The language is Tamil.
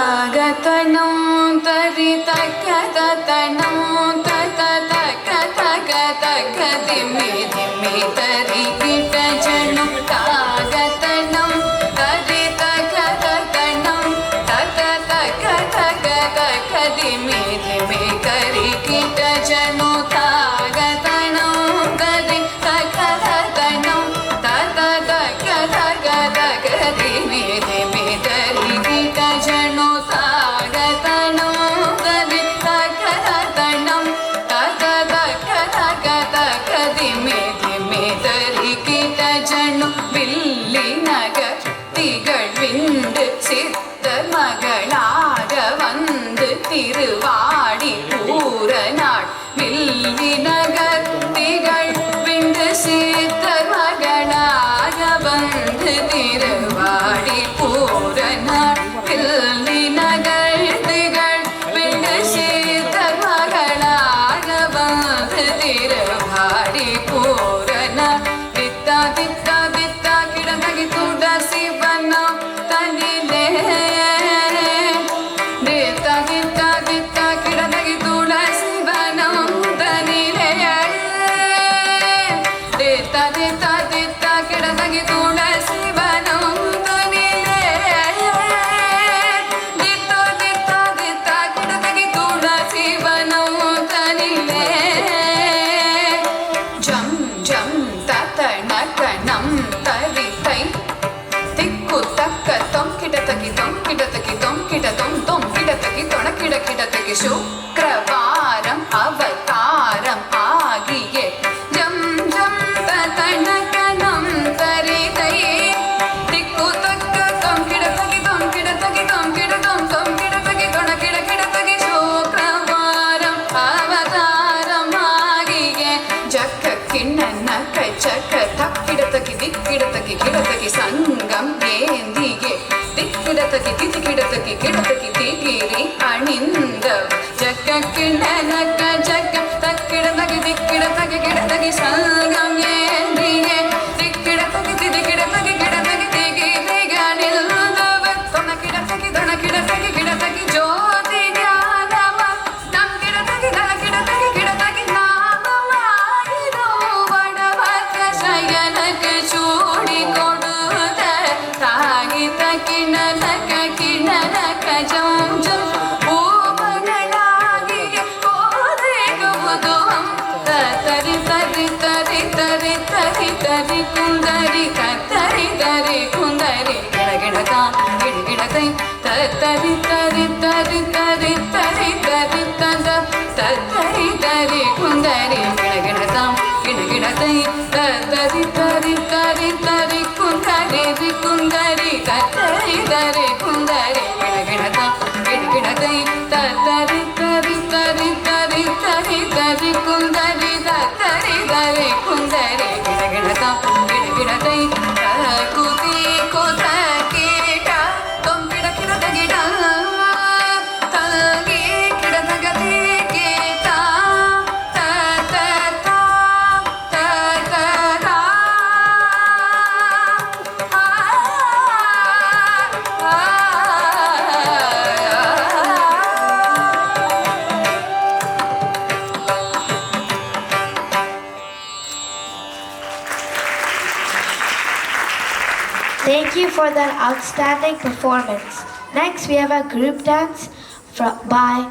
ತಾಗತನಂ ತರಿ ತಕ್ಕತನಂ ತತ ತಕ ತಕ ತಕ ದಿಮ್ಮಿ ದಿಮ್ಮಿ ತರಿ ಗಿಟ ಜನು ತಾಗತನಂ ತರಿ ತಕ್ಕತನಂ ತತ ತಕ ತಕ ತಕ ದಿಮ್ಮಿ ದಿಮ್ಮಿ ಕರಿ ಗಿಟ ಜನು ತಾಗತನಂ ತರಿ ತಕ್ಕತನಂ ತತ ತಕ ತಕ ತಕ ದಿಮ್ಮಿ ದಿಮ್ಮಿ ತರಿ ಗಿಟ ಜನು ತಾಗತನಂ ತರಿ ತಕ್ಕತನಂ ತತ ತಕ ತಕ ತಕ ದಿಮ್ಮಿ ದಿಮ್ಮಿ ತರಿ ಗಿಟ ಜನು வில்லின கத்திகள் விண்டு சித்த மகளாக வந்து திருவாடி பூர நாள் வில்லின கத்திகள் விண்டு சித்த மகளாக வந்து திருவாடி பூர நாள் வில்லின கத்திகள் விண்டு சித்த மகளாக வந்து திருவாடி பூர நாள் தித்தா தித்தா தித்தா கிடந்தகி கூட சிவனம் தனிலே தித்தா தித்தா தித்தா கிடந்தகி கூட சிவனம் தனிலே தித்தா தித்தா தித்தா கிடந்தகி கூட சிவனம் தனிலே தித்தா தித்தா தித்தா கிடந்தகி கூட சிவனம் தனிலே ஜம் ஜம் தத்தனகனம் தரித்தை திக்கு தக்க தொம் கிடத்தகி தொம் கிடத்தகி தொம் கிட தொம் தொம் கிடத்தகி தொண கிட கிடத்தகி சுக்ரவாரம் அவதாரம் ஆகிய ஜம் ஜம் தத்தனகனம் தரித்தை திக்கு தக்க தொம் கிடத்தகி தொம் கிடத்தகி தொம் கிட தொம் தொம் கிடத்தகி தொண கிட கிடத்தகி சுக்ரவாரம் அவதாரம் ஆகிய ஜக்க கிண்ணன கச்சக்க தக்கிடத்தகி திக்கிடத்தகி கிடத்தகி சங்கம் ஏந்தியே திக்கிடத்தகி திக்கிடத்தகி கிடத்தகி திகிரி அணிந்த ஜக்க கிண்ணன கச்சக்க தக்கிடத்தகி திக்கிடத்தகி கிடத்தகி சங்கம் ஏந்தியே திக்கிடத்தகி திக்கிடத்தகி கிடத்தகி திகிரி அணிந்தவர் தொண கிடத்தகி தொண கிடத்தகி கிடத்தகி ஜோதி ஞானம நம் கிடத்தகி தன கிடத்தகி கிடத்தகி நாமமாயிரோ வடவர்க்க சயனக்கு சூடி கொடுத்த தாகித கிணனக கிணனக ஜம் ஜம் பூமகளாகிய போதே குமுதம் தரி தரி தரி தரி தரி தரி குந்தரி தரி தரி குந்தரி கிடகிடதா கிடகிடதை தரி தரி தரி தரி தரி தரி தந்த தரி தரி குந்தரி கிடகிடதாம் கிடகிடதை தரி தரி தரி தரி குந்தரி குந்தரி தரி தரி குந்தரி கிடகிடதாம் கிடகிடதை தரி தரி தரி தரி தரி தரி குந்தரி தரி தரி குந்தரி கிடகிடதாம் கிடகிடதை குதி கொத கீட தொம் கிட கிடத கிட தல்கி கிடதகதி கீதா த த தா த த தா Thank you for that outstanding performance. Next, we have a group dance by